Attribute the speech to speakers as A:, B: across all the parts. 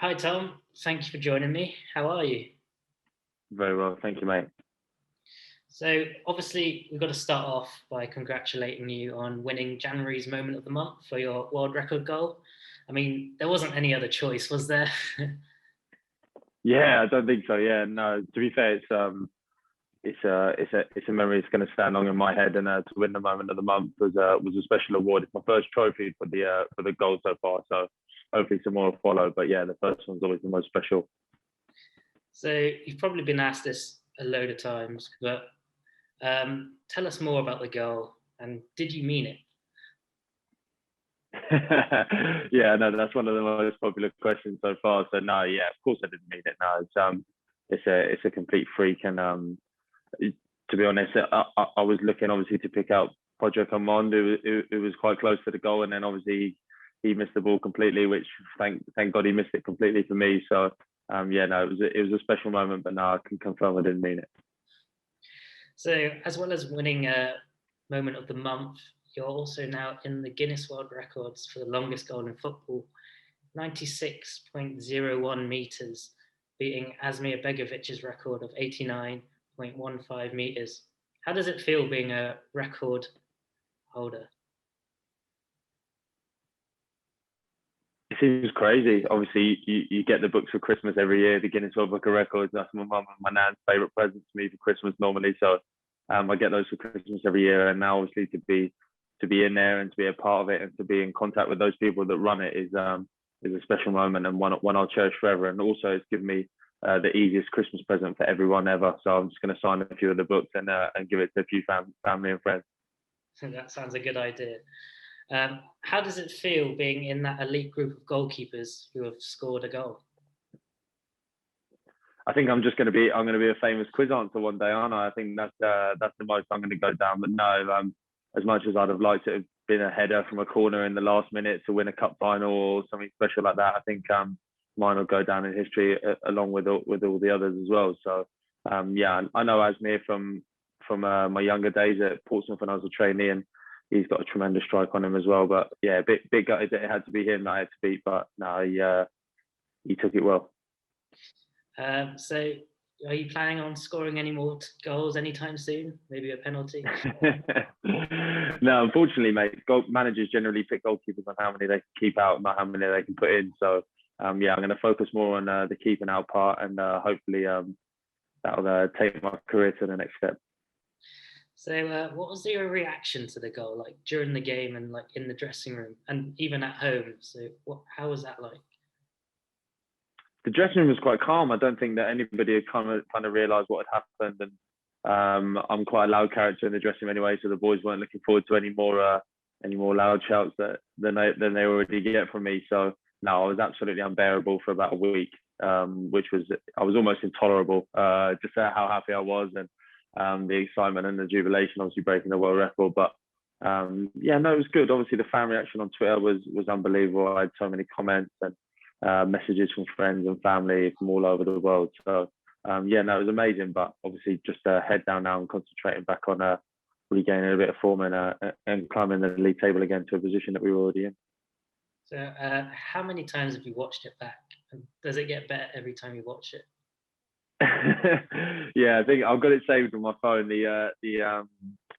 A: Hi, Tom. Thank you for joining me. How are you?
B: Very well, thank you, mate.
A: So, obviously, we've got to start off by congratulating you on winning January's Moment of the Month for your world record goal. I mean, there wasn't any other choice, was there?
B: Yeah, I don't think so. Yeah, no. To be fair, it's a memory that's going to stand long in my head. And to win the moment of the month was a special award. It's my first trophy for the goal so far. So hopefully some more will follow. But yeah, the first one's always the most special.
A: So, you've probably been asked this a load of times, but tell us more about the goal and did you mean it?
B: Yeah, no, that's one of the most popular questions so far. So no, yeah, of course I didn't mean it. No, it's a complete freak. And to be honest, I was looking obviously to pick out Project Armand, who was quite close to the goal, and then obviously he missed the ball completely, which thank God he missed it completely for me. So yeah, no, it was a special moment, but no, I can confirm I didn't mean it.
A: So, as well as winning a Moment of the Month, you're also now in the Guinness World Records for the longest goal in football, 96.01 meters, beating Asmir Begovic's record of 89.15 meters. How does it feel being a record holder?
B: It seems crazy. Obviously, you get the books for Christmas every year, the Guinness World Book of Records. That's my mum and my nan's favourite present to me for Christmas normally. So I get those for Christmas every year. And now obviously to be in there and to be a part of it and to be in contact with those people that run it is a special moment and one I'll cherish forever. And also it's given me the easiest Christmas present for everyone ever. So I'm just going to sign a few of the books and give it to a few family and friends.
A: That sounds a good idea. How does it feel being in that elite group of goalkeepers who have scored a goal?
B: I think I'm going to be a famous quiz answer one day, aren't I? I think that's the most I'm going to go down. But no, as much as I'd have liked to have been a header from a corner in the last minute to win a cup final or something special like that, I think mine will go down in history along with all the others as well. So yeah, I know Asmir from my younger days at Portsmouth when I was a trainee, and he's got a tremendous strike on him as well. But yeah, big gutted that it had to be him that I had to beat. But no, he took it well.
A: So, are you planning on scoring any more goals anytime soon? Maybe a penalty?
B: No, unfortunately, mate. Managers generally pick goalkeepers on how many they can keep out, not how many they can put in. So, yeah, I'm going to focus more on the keeping out part, and hopefully that'll take my career to the next step.
A: So, what was your reaction to the goal, like during the game and like in the dressing room and even at home? So, how was that like?
B: The dressing room was quite calm. I don't think that anybody had kind of realised what had happened, and I'm quite a loud character in the dressing room anyway, so the boys weren't looking forward to any more loud shouts than they already get from me. So no, I was absolutely unbearable for about a week, which was I was almost intolerable. Just how happy I was and the excitement and the jubilation, obviously breaking the world record. But yeah, no, it was good. Obviously, the fan reaction on Twitter was unbelievable. I had so many comments and messages from friends and family from all over the world. So yeah, no, it was amazing. But obviously, just head down now and concentrating back on regaining a bit of form and climbing the league table again to a position that we were already in.
A: So, how many times have you watched it back? And does it get better every time you watch it?
B: Yeah, I think I've got it saved on my phone. The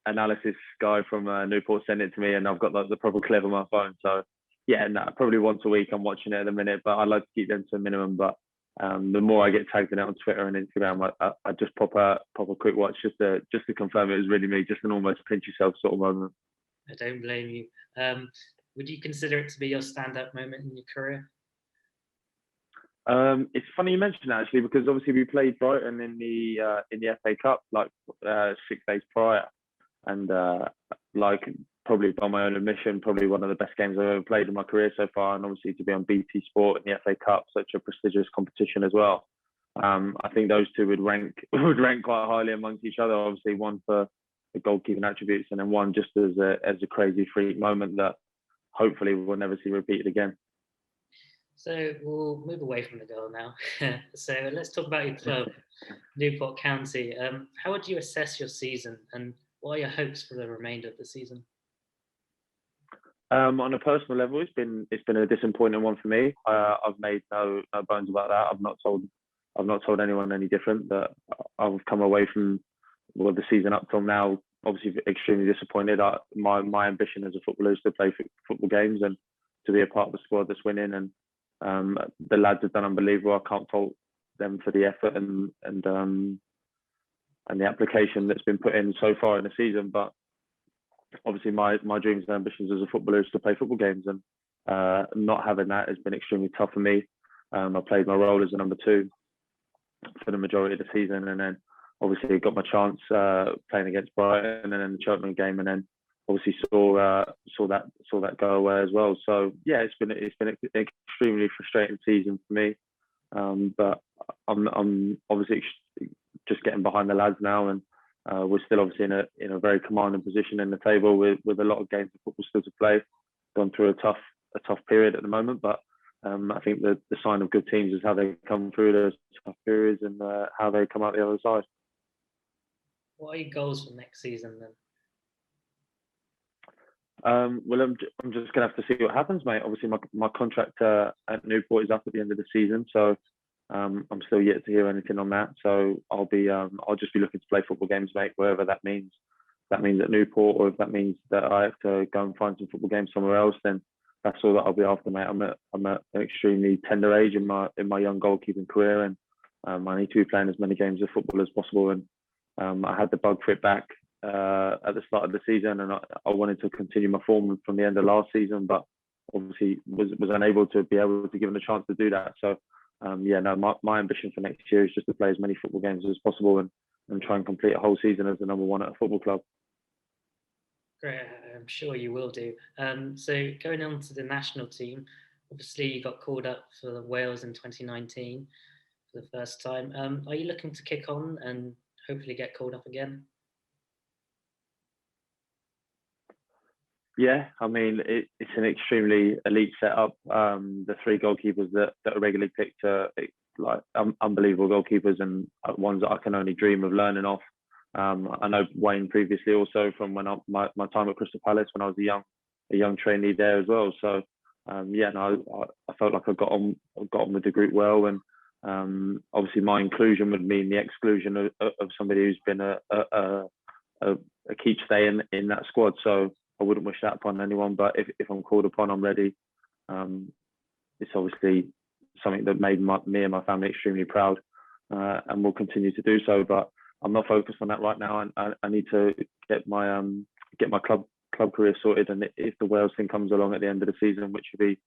B: analysis guy from Newport sent it to me, and I've got the proper clip on my phone. So yeah, no, probably once a week I'm watching it at the minute, but I like to keep them to a minimum. But the more I get tagged in it on Twitter and Instagram, I just pop a quick watch just to confirm it was really me, just an almost pinch yourself sort of moment.
A: I don't blame you. Would you consider it to be your stand-up moment in your career?
B: It's funny you mentioned that actually, because obviously we played Brighton in the FA Cup like 6 days prior, and like probably by my own admission, probably one of the best games I've ever played in my career so far, and obviously to be on BT Sport in the FA Cup, such a prestigious competition as well. I think those two would rank quite highly amongst each other. Obviously, one for the goalkeeping attributes, and then one just as a crazy freak moment that hopefully we'll never see repeated again.
A: So we'll move away from the goal now. So let's talk about your club, Newport County. How would you assess your season, and what are your hopes for the remainder of the season?
B: On a personal level, it's been a disappointing one for me. I've made no bones about that. I've not told anyone any different. That I've come away from the season up till now, obviously extremely disappointed. My ambition as a footballer is to play football games and to be a part of the squad that's winning. And the lads have done unbelievable. I can't fault them for the effort and the application that's been put in so far in the season. But obviously, my dreams and ambitions as a footballer is to play football games, and not having that has been extremely tough for me. I played my role as a number two for the majority of the season, and then obviously got my chance playing against Brighton, and then the Cheltenham game, and then obviously saw that go away as well. So yeah, it's been an extremely frustrating season for me. But I'm obviously just getting behind the lads now, and we're still obviously in a very commanding position in the table with a lot of games of football still to play. Gone through a tough period at the moment, but I think the sign of good teams is how they come through those tough periods and how they come out the other side.
A: What are your goals for next season then?
B: Well, I'm just gonna have to see what happens, mate. Obviously, my contract at Newport is up at the end of the season, so I'm still yet to hear anything on that. So I'll just be looking to play football games, mate, wherever that means. If that means at Newport, or if that means that I have to go and find some football games somewhere else, then that's all that I'll be after, mate. I'm at an extremely tender age in my young goalkeeping career, and I need to be playing as many games of football as possible. And I had the bug for it back at the start of the season, and I wanted to continue my form from the end of last season, but obviously was unable to be able to give them a chance to do that. So my ambition for next year is just to play as many football games as possible and try and complete a whole season as the number one at a football club.
A: Great, I'm sure you will do. So going on to the national team, obviously you got called up for Wales in 2019 for the first time. Are you looking to kick on and hopefully get called up again?
B: Yeah, I mean it's an extremely elite setup. The three goalkeepers that are regularly picked are unbelievable goalkeepers and ones that I can only dream of learning off. I know Wayne previously also from my time at Crystal Palace when I was a young trainee there as well. So I felt like I got on with the group well, and obviously my inclusion would mean the exclusion of somebody who's been a keep stay in that squad. So I wouldn't wish that upon anyone. But if I'm called upon, I'm ready. It's obviously something that made me and my family extremely proud, and will continue to do so. But I'm not focused on that right now, and I need to get my club career sorted. And if the Wales thing comes along at the end of the season, which would be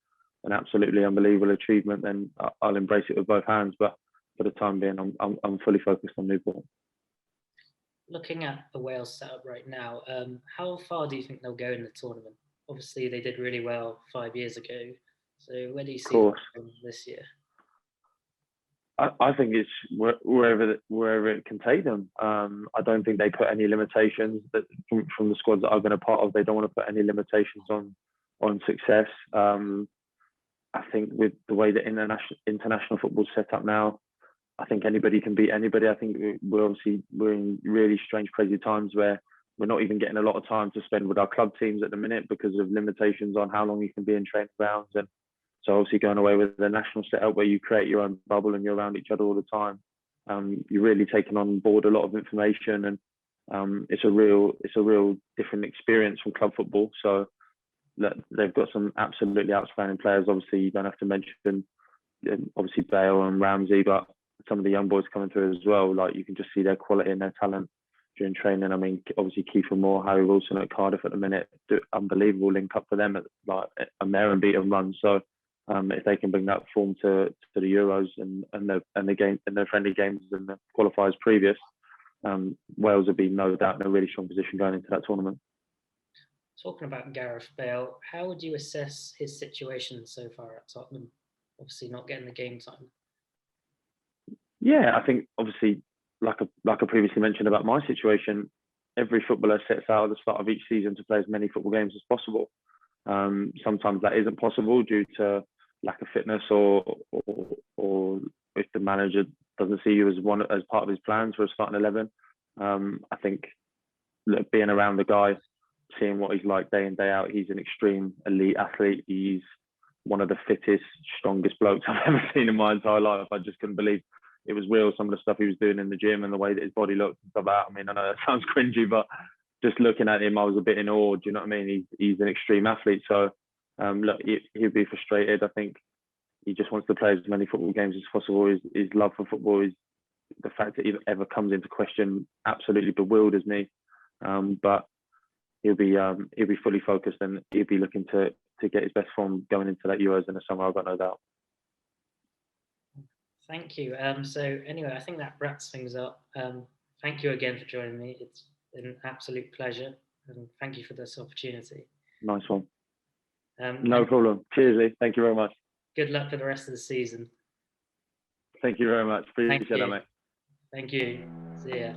B: an absolutely unbelievable achievement, then I'll embrace it with both hands. But for the time being, I'm fully focused on Newport.
A: Looking at the Wales setup right now, how far do you think they'll go in the tournament? Obviously, they did really well 5 years ago. So where do you see them this year?
B: I think it's wherever it can take them. I don't think they put any limitations from the squads that I've been a part of. They don't want to put any limitations on success. I think with the way that international football's set up now, I think anybody can beat anybody. I think we're in really strange, crazy times where we're not even getting a lot of time to spend with our club teams at the minute because of limitations on how long you can be in training grounds. And so obviously going away with the national setup where you create your own bubble and you're around each other all the time, you're really taking on board a lot of information, and it's a real different experience from club football. So they've got some absolutely outstanding players. Obviously, you don't have to mention obviously Bale and Ramsey, but some of the young boys coming through as well. Like you can just see their quality and their talent during training. I mean, obviously Kiefer Moore, Harry Wilson at Cardiff at the minute, unbelievable link up for them at like a mare and beat and run. So if they can bring that form to the Euros and the game and their friendly games and the qualifiers previous, Wales will be no doubt in a really strong position going into that tournament.
A: Talking about Gareth Bale, how would you assess his situation so far at Tottenham? Obviously not getting the game time.
B: Yeah, I think obviously, like I previously mentioned about my situation, every footballer sets out at the start of each season to play as many football games as possible. Sometimes that isn't possible due to lack of fitness or if the manager doesn't see you as part of his plans for a starting 11. I think being around the guy seeing what he's like day in, day out. He's an extreme elite athlete. He's one of the fittest, strongest blokes I've ever seen in my entire life. I just couldn't believe it was real, some of the stuff he was doing in the gym and the way that his body looked and stuff out. I mean, I know that sounds cringy, but just looking at him, I was a bit in awe. Do you know what I mean? He's an extreme athlete. So, look, he'll be frustrated. I think he just wants to play as many football games as possible. His love for football is the fact that he ever comes into question absolutely bewilders me. But he'll be fully focused, and he'll be looking to get his best form going into that Euros in the summer. I've got no doubt.
A: Thank you. So anyway, I think that wraps things up. Thank you again for joining me. It's been an absolute pleasure, and thank you for this opportunity.
B: Nice one. No problem. Cheers, Lee. Thank you very much.
A: Good luck for the rest of the season.
B: Thank you very much. Appreciate that, mate.
A: Thank you. See ya.